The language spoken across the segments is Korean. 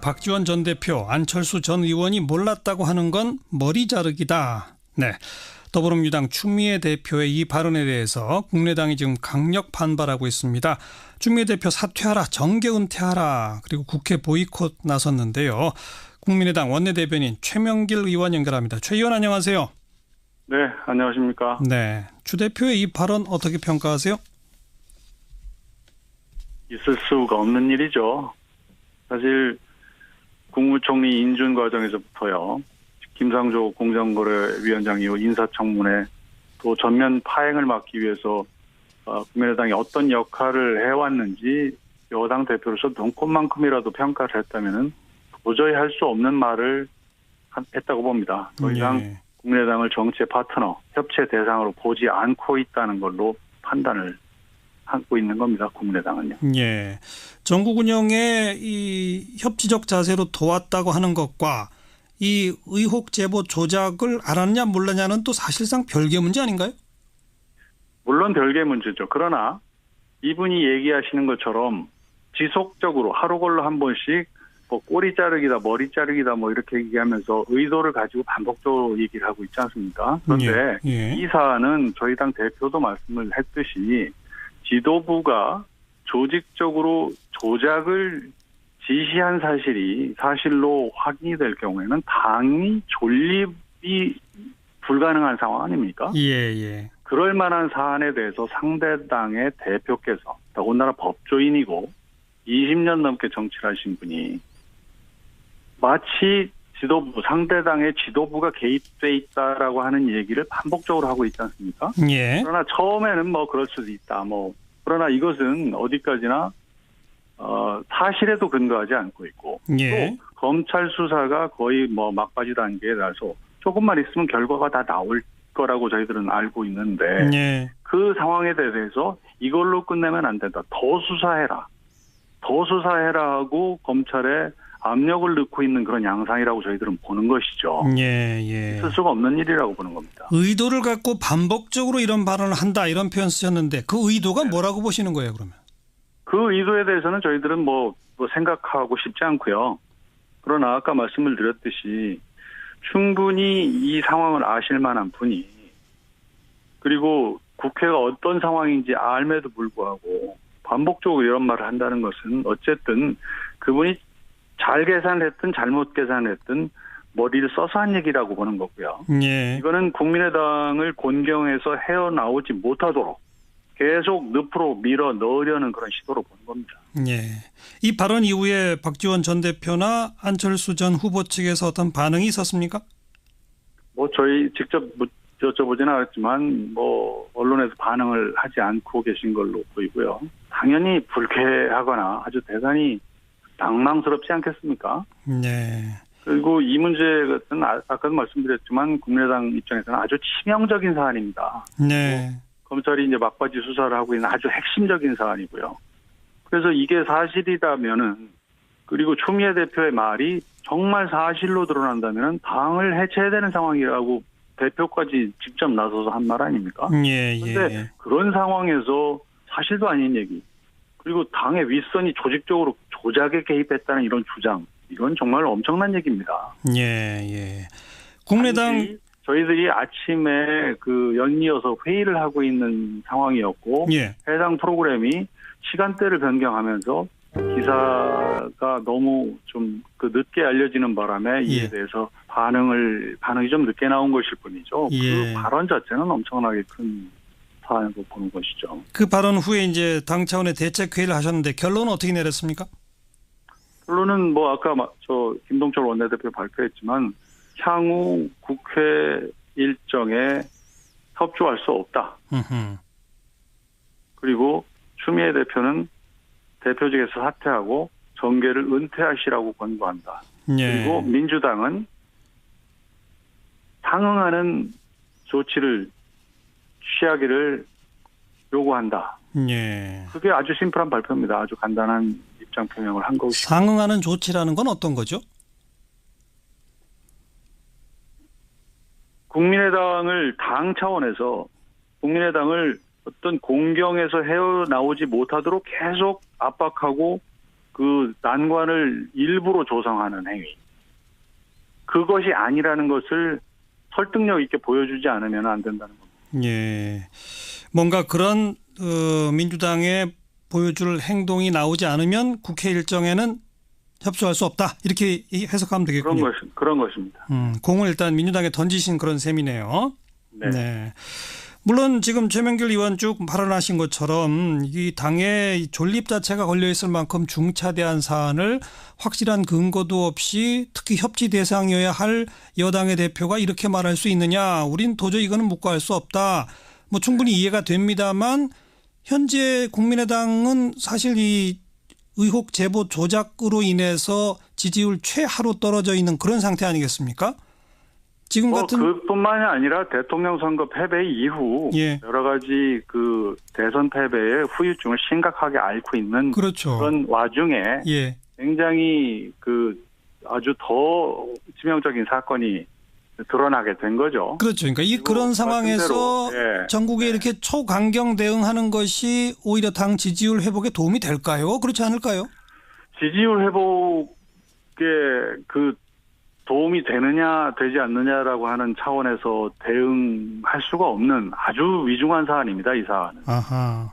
박지원 전 대표, 안철수 전 의원이 몰랐다고 하는 건 머리 자르기다. 네. 더불어민주당 추미애 대표의 이 발언에 대해서 국민의당이 지금 강력 반발하고 있습니다. 추미애 대표 사퇴하라, 정계 은퇴하라, 그리고 국회 보이콧 나섰는데요. 국민의당 원내대변인 최명길 의원 연결합니다. 최 의원 안녕하세요. 네, 안녕하십니까. 네, 추 대표의 이 발언 어떻게 평가하세요? 있을 수가 없는 일이죠. 사실 국무총리 인준 과정에서부터요. 김상조 공정거래위원장 이후 인사청문회 또 전면 파행을 막기 위해서 국민의당이 어떤 역할을 해왔는지 여당 대표로서 눈꼽만큼이라도 평가를 했다면은 도저히 할 수 없는 말을 했다고 봅니다. 더 이상 국민의당을 정치의 파트너, 협치의 대상으로 보지 않고 있다는 걸로 판단을 하고 있는 겁니다. 국민의당은요. 예, 전국 운영에 이 협치적 자세로 도왔다고 하는 것과 이 의혹 제보 조작을 알았냐 몰랐냐는 또 사실상 별개 문제 아닌가요? 물론 별개 문제죠. 그러나 이분이 얘기하시는 것처럼 지속적으로 하루 걸러 한 번씩 뭐 꼬리 자르기다, 머리 자르기다 뭐 이렇게 얘기하면서 의도를 가지고 반복적으로 얘기를 하고 있지 않습니까? 그런데 이 사안은 저희 당 대표도 말씀을 했듯이 지도부가 조직적으로 조작을 지시한 사실이 사실로 확인이 될 경우에는 당이 존립이 불가능한 상황 아닙니까? 예. 그럴 만한 사안에 대해서 상대 당의 대표께서 더군다나 법조인이고 20년 넘게 정치를 하신 분이 마치 지도부, 상대 당의 지도부가 개입돼 있다라고 하는 얘기를 반복적으로 하고 있지 않습니까? 예. 그러나 처음에는 뭐 그럴 수도 있다. 그러나 이것은 어디까지나 사실에도 근거하지 않고 있고 또 검찰 수사가 거의 막바지 단계에 나서 조금만 있으면 결과가 다 나올 거라고 저희들은 알고 있는데 그 상황에 대해서 이걸로 끝내면 안 된다. 더 수사해라 하고 검찰에 압력을 넣고 있는 그런 양상이라고 저희들은 보는 것이죠. 있을 수가 없는 일이라고 보는 겁니다. 의도를 갖고 반복적으로 이런 발언을 한다 이런 표현 쓰셨는데 그 의도가 뭐라고 보시는 거예요 그러면? 그 의도에 대해서는 저희들은 생각하고 싶지 않고요. 그러나 아까 말씀을 드렸듯이 충분히 이 상황을 아실 만한 분이 그리고 국회가 어떤 상황인지 알매도 불구하고 반복적으로 이런 말을 한다는 것은 어쨌든 그분이 잘 계산했든 잘못 계산했든 머리를 써서 한 얘기라고 보는 거고요. 이거는 국민의당을 곤경해서 헤어나오지 못하도록 계속 늪으로 밀어 넣으려는 그런 시도로 보는 겁니다. 이 발언 이후에 박지원 전 대표나 안철수 전 후보 측에서 어떤 반응이 있었습니까? 저희 직접 여쭤보지는 않았지만 언론에서 반응을 하지 않고 계신 걸로 보이고요. 당연히 불쾌하거나 아주 대단히 당망스럽지 않겠습니까? 그리고 이 문제 같은 아까도 말씀드렸지만 국민의당 입장에서는 아주 치명적인 사안입니다. 검찰이 이제 막바지 수사를 하고 있는 아주 핵심적인 사안이고요. 그래서 이게 사실이라면은 그리고 추미애 대표의 말이 정말 사실로 드러난다면은 당을 해체해야 되는 상황이라고 대표까지 직접 나서서 한 말 아닙니까? 그런데 그런 상황에서 사실도 아닌 얘기 그리고 당의 윗선이 조직적으로 조작에 개입했다는 이런 주장 이건 정말 엄청난 얘기입니다. 국민의당 저희들이 아침에 연이어서 회의를 하고 있는 상황이었고 해당 프로그램이 시간대를 변경하면서 기사가 너무 좀 늦게 알려지는 바람에 이에 대해서 반응이 좀 늦게 나온 것일 뿐이죠. 그 발언 자체는 엄청나게 큰 사안으로 보는 것이죠. 그 발언 후에 이제 당 차원의 대책 회의를 하셨는데 결론은 어떻게 내렸습니까? 결론은 아까 김동철 원내대표 발표했지만 향후 국회 일정에 협조할 수 없다. 그리고 추미애 대표는 대표직에서 사퇴하고 정계를 은퇴하시라고 권고한다. 그리고 민주당은 상응하는 조치를 취하기를 요구한다. 그게 아주 심플한 발표입니다. 아주 간단한 입장 표명을 한 거고. 상응하는 조치라는 건 어떤 거죠? 국민의당을 당 차원에서 국민의당을 어떤 공경에서 헤어나오지 못하도록 계속 압박하고 그 난관을 일부러 조성하는 행위. 그것이 아니라는 것을 설득력 있게 보여주지 않으면 안 된다는 겁니다. 예. 뭔가 그런 민주당의 보여줄 행동이 나오지 않으면 국회 일정에는 협조할 수 없다. 이렇게 해석하면 되겠군요. 그런 것입니다. 공을 일단 민주당에 던지신 그런 셈이네요. 네. 네. 물론 지금 최명길 의원 쭉 발언하신 것처럼 이 당의 존립 자체가 걸려 있을 만큼 중차대한 사안을 확실한 근거도 없이 특히 협치 대상이어야 할 여당의 대표가 이렇게 말할 수 있느냐. 우린 도저히 이거는 묵과할 수 없다. 뭐 충분히 이해가 됩니다만 현재 국민의당은 사실 이 의혹 제보 조작으로 인해서 지지율 최하로 떨어져 있는 그런 상태 아니겠습니까? 지금 같은 그뿐만이 아니라 대통령 선거 패배 이후 예. 여러 가지 그 대선 패배의 후유증을 심각하게 앓고 있는 그렇죠. 그런 와중에 예. 굉장히 그 아주 더 치명적인 사건이 드러나게 된 거죠. 그렇죠. 그러니까 그런 상황에서 예. 전국에 이렇게 초강경 대응하는 것이 오히려 당 지지율 회복에 도움이 될까요? 그렇지 않을까요? 지지율 회복에 그 도움이 되느냐 되지 않느냐라고 하는 차원에서 대응할 수가 없는 아주 위중한 사안입니다. 이 사안은. 아하.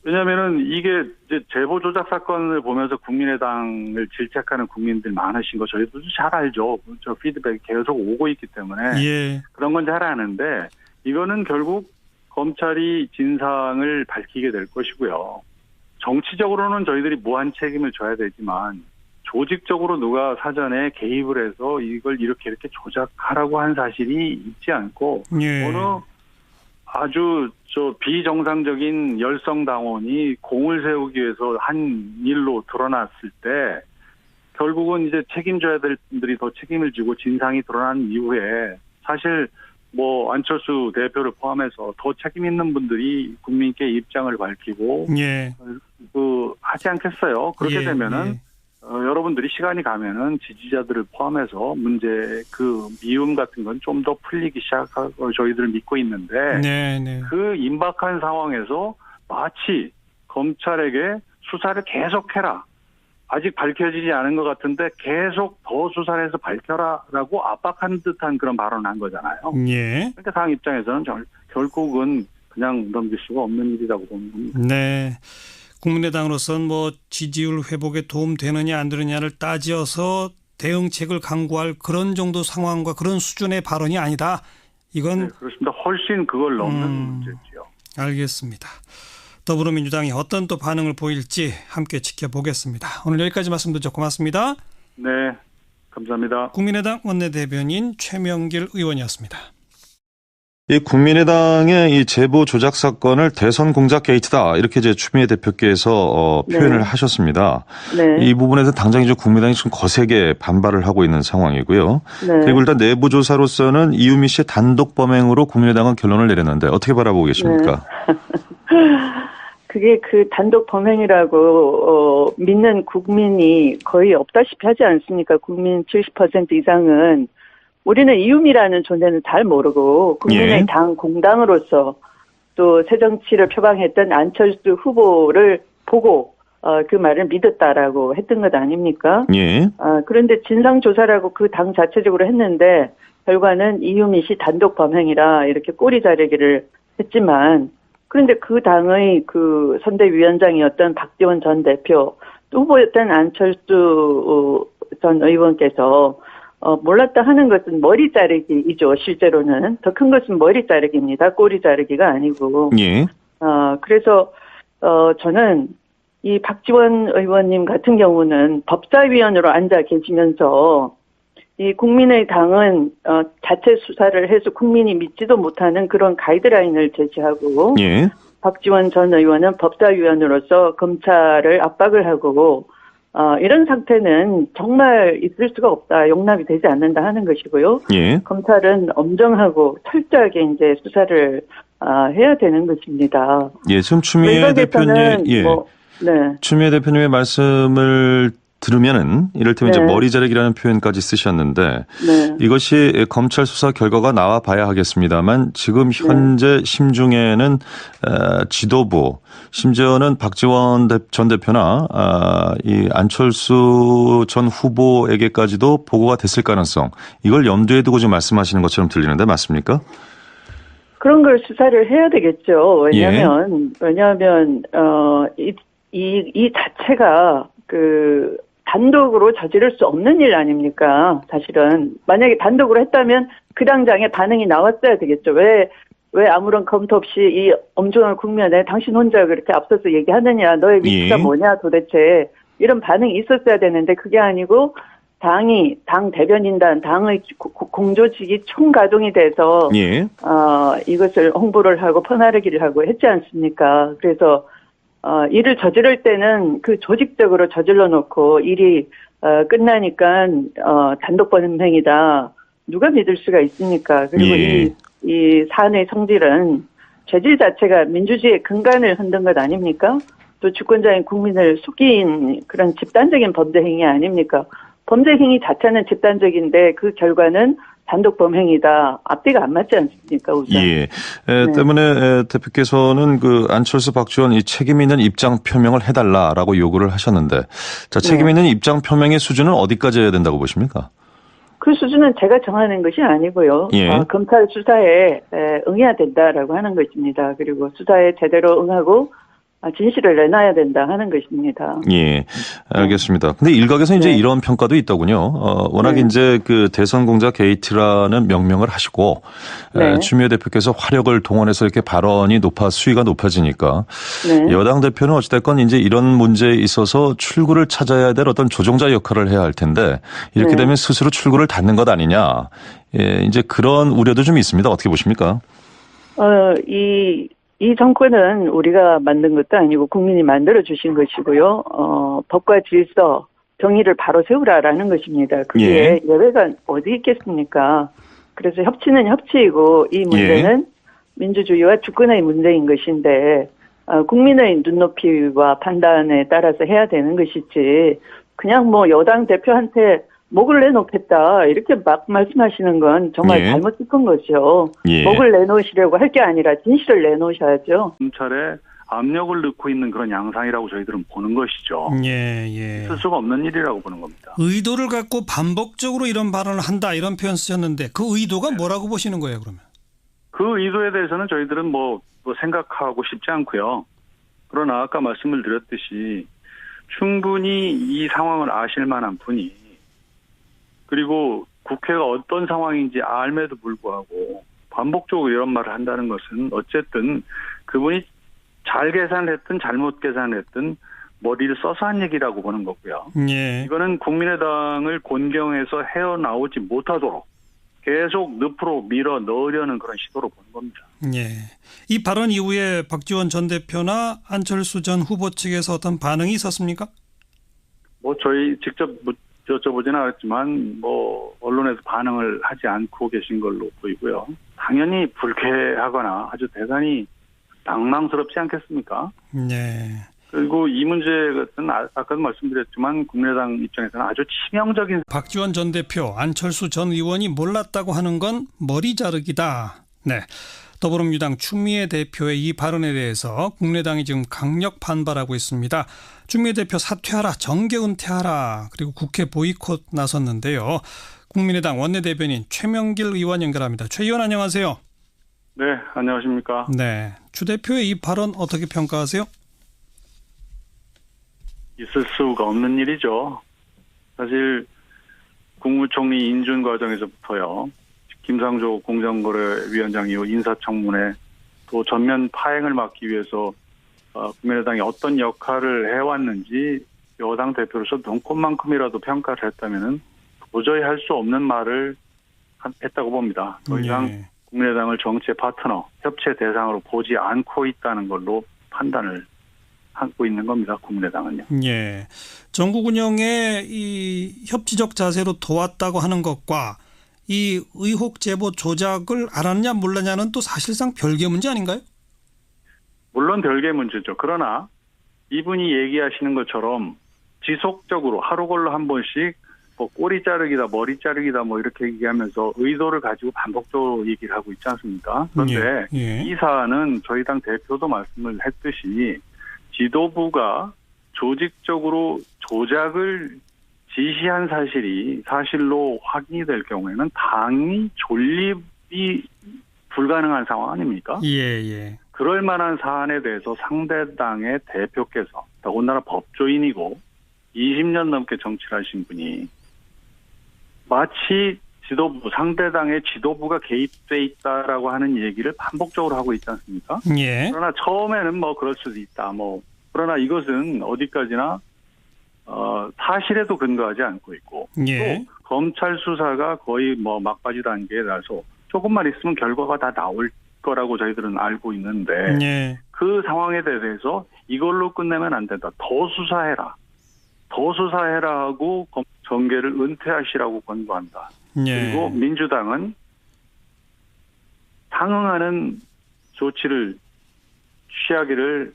왜냐하면은 이게 이제 제보 조작 사건을 보면서 국민의당을 질책하는 국민들 많으신 거 저희도 잘 알죠. 저 피드백이 계속 오고 있기 때문에 예. 그런 건 잘 아는데 이거는 결국 검찰이 진상을 밝히게 될 것이고요. 정치적으로는 저희들이 무한 책임을 져야 되지만 조직적으로 누가 사전에 개입을 해서 이걸 이렇게 조작하라고 한 사실이 있지 않고 예. 어느 아주 비정상적인 열성당원이 공을 세우기 위해서 한 일로 드러났을 때 결국은 이제 책임져야 될 분들이 더 책임을 지고 진상이 드러난 이후에 사실 뭐 안철수 대표를 포함해서 더 책임 있는 분들이 국민께 입장을 밝히고 예. 하지 않겠어요. 그렇게 예. 되면은 예. 여러분들이 시간이 가면은 지지자들을 포함해서 문제 그 미움 같은 건 좀 더 풀리기 시작하고 저희들 믿고 있는데 네, 네. 그 임박한 상황에서 마치 검찰에게 수사를 계속해라. 아직 밝혀지지 않은 것 같은데 계속 더 수사를 해서 밝혀라라고 압박한 듯한 그런 발언을 한 거잖아요. 예. 그러니까 당 입장에서는 결국은 그냥 넘길 수가 없는 일이라고 보는 겁니다. 네. 국민의당으로서는 뭐 지지율 회복에 도움되느냐 안 되느냐를 따져서 대응책을 강구할 그런 정도 상황과 그런 수준의 발언이 아니다. 이건 네, 그렇습니다. 훨씬 그걸 넘는 문제지요. 알겠습니다. 더불어민주당이 어떤 또 반응을 보일지 함께 지켜보겠습니다. 오늘 여기까지 말씀 듣죠. 고맙습니다. 네, 감사합니다. 국민의당 원내대변인 최명길 의원이었습니다. 이 국민의당의 이 제보 조작 사건을 대선 공작 게이트다 이렇게 이제 추미애 대표께서 표현을 하셨습니다. 네. 이 부분에서 당장 이제 국민의당이 지금 거세게 반발을 하고 있는 상황이고요. 네. 그리고 일단 내부 조사로서는 이유미 씨의 단독 범행으로 국민의당은 결론을 내렸는데 어떻게 바라보고 계십니까? 네. 그게 그 단독 범행이라고 믿는 국민이 거의 없다시피 하지 않습니까? 국민 70% 이상은. 우리는 이유미라는 존재는 잘 모르고 국민의당 공당으로서 또 새정치를 표방했던 안철수 후보를 보고 그 말을 믿었다라고 했던 것 아닙니까? 예. 그런데 진상조사라고 그 당 자체적으로 했는데 결과는 이유미 씨 단독 범행이라 이렇게 꼬리 자르기를 했지만 그런데 그 당의 그 선대위원장이었던 박지원 전 대표 또 후보였던 안철수 전 의원께서 몰랐다 하는 것은 머리 자르기이죠. 실제로는 더 큰 것은 머리 자르기입니다. 꼬리 자르기가 아니고. 예. 그래서 저는 이 박지원 의원님 같은 경우는 법사위원으로 앉아 계시면서 이 국민의당은 자체 수사를 해서 국민이 믿지도 못하는 그런 가이드라인을 제시하고 예. 박지원 전 의원은 법사위원으로서 검찰을 압박을 하고 이런 상태는 정말 있을 수가 없다. 용납이 되지 않는다 하는 것이고요. 예. 검찰은 엄정하고 철저하게 이제 수사를 해야 되는 것입니다. 예, 지금 추미애 대표님, 네. 추미애 대표님의 말씀을 들으면은 이를테면 네. 이제 머리 자르기라는 표현까지 쓰셨는데 네. 이것이 검찰 수사 결과가 나와 봐야 하겠습니다만 지금 현재 심중에는 지도부 심지어는 박지원 전 대표나 이 안철수 전 후보에게까지도 보고가 됐을 가능성 이걸 염두에 두고 지금 말씀하시는 것처럼 들리는데 맞습니까? 그런 걸 수사를 해야 되겠죠. 왜냐하면 이 자체가 그 단독으로 저지를 수 없는 일 아닙니까? 사실은 만약에 단독으로 했다면 그 당장에 반응이 나왔어야 되겠죠. 왜 아무런 검토 없이 이 엄중한 국면에 당신 혼자 그렇게 앞서서 얘기하느냐, 너의 위치가 뭐냐 도대체 이런 반응이 있었어야 되는데 그게 아니고 당 대변인단, 당의 공조직이 총가동이 돼서 이것을 홍보를 하고 퍼나르기를 하고 했지 않습니까? 그래서 일을 저지를 때는 그 조직적으로 저질러 놓고 일이 끝나니까 단독 범행이다. 누가 믿을 수가 있습니까? 그리고 이 사안의 성질은 죄질 자체가 민주주의의 근간을 흔든 것 아닙니까? 또 주권자인 국민을 속인 그런 집단적인 범죄 행위 아닙니까? 범죄 행위 자체는 집단적인데 그 결과는 단독 범행이다. 앞뒤가 안 맞지 않습니까? 우선. 때문에 대표께서는 그 안철수 박지원 이 책임 있는 입장 표명을 해달라라고 요구를 하셨는데 자 책임 있는 입장 표명의 수준은 어디까지 해야 된다고 보십니까? 그 수준은 제가 정하는 것이 아니고요. 검찰 수사에 응해야 된다라고 하는 것입니다. 그리고 수사에 제대로 응하고 진실을 내놔야 된다 하는 것입니다. 알겠습니다. 근데 일각에서 이제 이런 평가도 있더군요. 워낙 이제 그 대선 공작 게이트라는 명명을 하시고 추미애 대표께서 화력을 동원해서 이렇게 발언이 수위가 높아지니까 여당 대표는 어찌됐건 이제 이런 문제에 있어서 출구를 찾아야 될 어떤 조종자 역할을 해야 할 텐데 이렇게 되면 스스로 출구를 닫는 것 아니냐. 이제 그런 우려도 좀 있습니다. 어떻게 보십니까? 이 정권은 우리가 만든 것도 아니고 국민이 만들어 주신 것이고요. 법과 질서, 정의를 바로 세우라라는 것입니다. 그게 예외가 어디 있겠습니까? 그래서 협치는 협치이고 이 문제는 민주주의와 주권의 문제인 것인데 국민의 눈높이와 판단에 따라서 해야 되는 것이지 그냥 뭐 여당 대표한테 목을 내놓겠다 이렇게 막 말씀하시는 건 정말 잘못 짚은 거죠. 목을 내놓으시려고 할 게 아니라 진실을 내놓으셔야죠. 검찰에 압력을 넣고 있는 그런 양상이라고 저희들은 보는 것이죠. 있을 수가 없는 일이라고 보는 겁니다. 의도를 갖고 반복적으로 이런 발언을 한다 이런 표현 쓰셨는데 그 의도가 뭐라고 보시는 거예요 그러면? 그 의도에 대해서는 저희들은 뭐 생각하고 싶지 않고요. 그러나 아까 말씀을 드렸듯이 충분히 이 상황을 아실 만한 분이 그리고 국회가 어떤 상황인지 알매도 불구하고 반복적으로 이런 말을 한다는 것은 어쨌든 그분이 잘 계산을 했든 잘못 계산을 했든 머리를 써서 한 얘기라고 보는 거고요. 이거는 국민의당을 곤경해서 헤어나오지 못하도록 계속 늪으로 밀어 넣으려는 그런 시도로 보는 겁니다. 이 발언 이후에 박지원 전 대표나 안철수 전 후보 측에서 어떤 반응이 있었습니까? 저희 직접 여쭤보지는 않았지만 언론에서 반응을 하지 않고 계신 걸로 보이고요. 당연히 불쾌하거나 아주 대단히 당황스럽지 않겠습니까? 그리고 이 문제 같은 아까도 말씀드렸지만 국민의당 입장에서는 아주 치명적인 박지원 전 대표, 안철수 전 의원이 몰랐다고 하는 건 머리 자르기다. 더불어민주당 추미애 대표의 이 발언에 대해서 국민의당이 지금 강력 반발하고 있습니다. 추미애 대표 사퇴하라, 정계 은퇴하라, 그리고 국회 보이콧 나섰는데요. 국민의당 원내대변인 최명길 의원 연결합니다. 최 의원 안녕하세요. 네, 안녕하십니까. 추 대표의 이 발언 어떻게 평가하세요? 있을 수가 없는 일이죠. 사실 국무총리 인준 과정에서부터요. 김상조 공정거래위원장 이후 인사청문회 또 전면 파행을 막기 위해서 국민의당이 어떤 역할을 해왔는지 여당 대표로서 눈꼽만큼이라도 평가를 했다면은 도저히 할 수 없는 말을 했다고 봅니다. 더 이상 국민의당을 정치의 파트너, 협치의 대상으로 보지 않고 있다는 걸로 판단을 하고 있는 겁니다. 국민의당은요. 전국 운영에 이 협치적 자세로 도왔다고 하는 것과 이 의혹 제보 조작을 알았냐 몰랐냐는 또 사실상 별개 문제 아닌가요? 물론 별개 문제죠. 그러나 이분이 얘기하시는 것처럼 지속적으로 하루 걸러 한 번씩 뭐 꼬리 자르기다, 머리 자르기다 뭐 이렇게 얘기하면서 의도를 가지고 반복적으로 얘기를 하고 있지 않습니까? 그런데 이 사안은 저희 당 대표도 말씀을 했듯이 지도부가 조직적으로 조작을 지시한 사실이 사실로 확인이 될 경우에는 당이 존립이 불가능한 상황 아닙니까? 예. 그럴 만한 사안에 대해서 상대 당의 대표께서 더군다나 법조인이고 20년 넘게 정치를 하신 분이 마치 지도부, 상대 당의 지도부가 개입돼 있다라고 하는 얘기를 반복적으로 하고 있지 않습니까? 예. 그러나 처음에는 뭐 그럴 수도 있다. 그러나 이것은 어디까지나 사실에도 근거하지 않고 있고 예. 또 검찰 수사가 거의 뭐 막바지 단계에 나서 조금만 있으면 결과가 다 나올 거라고 저희들은 알고 있는데 예. 그 상황에 대해서 이걸로 끝내면 안 된다. 더 수사해라 하고 정계를 은퇴하시라고 권고한다. 예. 그리고 민주당은 상응하는 조치를 취하기를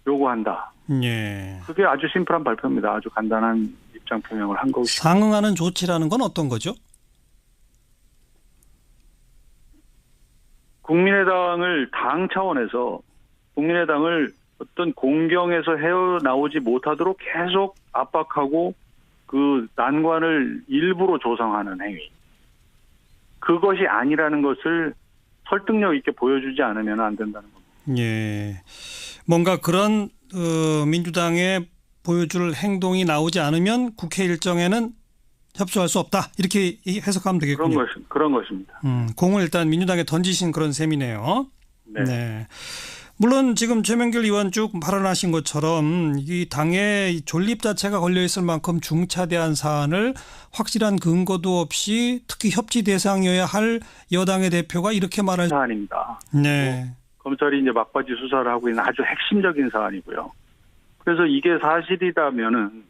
요구한다. 예. 그게 아주 심플한 발표입니다. 아주 간단한 입장 표명을 한 것이고. 상응하는 조치라는 건 어떤 거죠? 국민의당을 당 차원에서 국민의당을 어떤 공경에서 헤어나오지 못하도록 계속 압박하고 그 난관을 일부러 조성하는 행위. 그것이 아니라는 것을 설득력 있게 보여주지 않으면 안 된다는 겁니다. 예. 뭔가 그런 민주당의 보여줄 행동이 나오지 않으면 국회 일정에는 협조할 수 없다. 이렇게 해석하면 되겠군요. 그런 것입니다. 공을 일단 민주당에 던지신 그런 셈이네요. 네. 물론 지금 최명길 의원 쭉 발언하신 것처럼 이 당의 존립 자체가 걸려 있을 만큼 중차대한 사안을 확실한 근거도 없이 특히 협치 대상이어야 할 여당의 대표가 이렇게 말할 사안입니다. 네. 검찰이 이제 막바지 수사를 하고 있는 아주 핵심적인 사안이고요. 그래서 이게 사실이라면은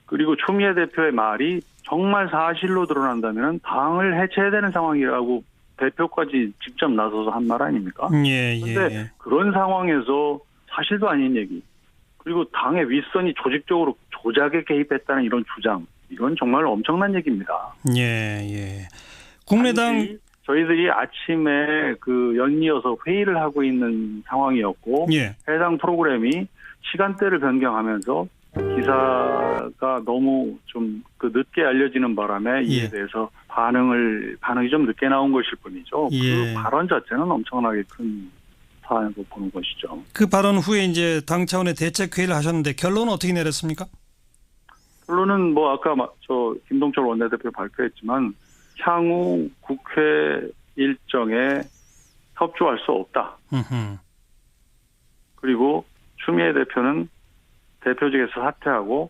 그리고 추미애 대표의 말이 정말 사실로 드러난다면은 당을 해체해야 되는 상황이라고 대표까지 직접 나서서 한 말 아닙니까? 그런데 그런 상황에서 사실도 아닌 얘기 그리고 당의 윗선이 조직적으로 조작에 개입했다는 이런 주장 이건 정말 엄청난 얘기입니다. 예. 국민의당 저희들이 아침에 그 연이어서 회의를 하고 있는 상황이었고 해당 프로그램이 시간대를 변경하면서 기사가 너무 좀 그 늦게 알려지는 바람에 이에 대해서 반응이 좀 늦게 나온 것일 뿐이죠. 그 발언 자체는 엄청나게 큰 사안으로 보는 것이죠. 그 발언 후에 이제 당 차원의 대책회의를 하셨는데 결론은 어떻게 내렸습니까? 결론은 뭐 아까 김동철 원내대표 발표했지만 향후 국회 일정에 협조할 수 없다. 그리고 추미애 대표는 대표직에서 사퇴하고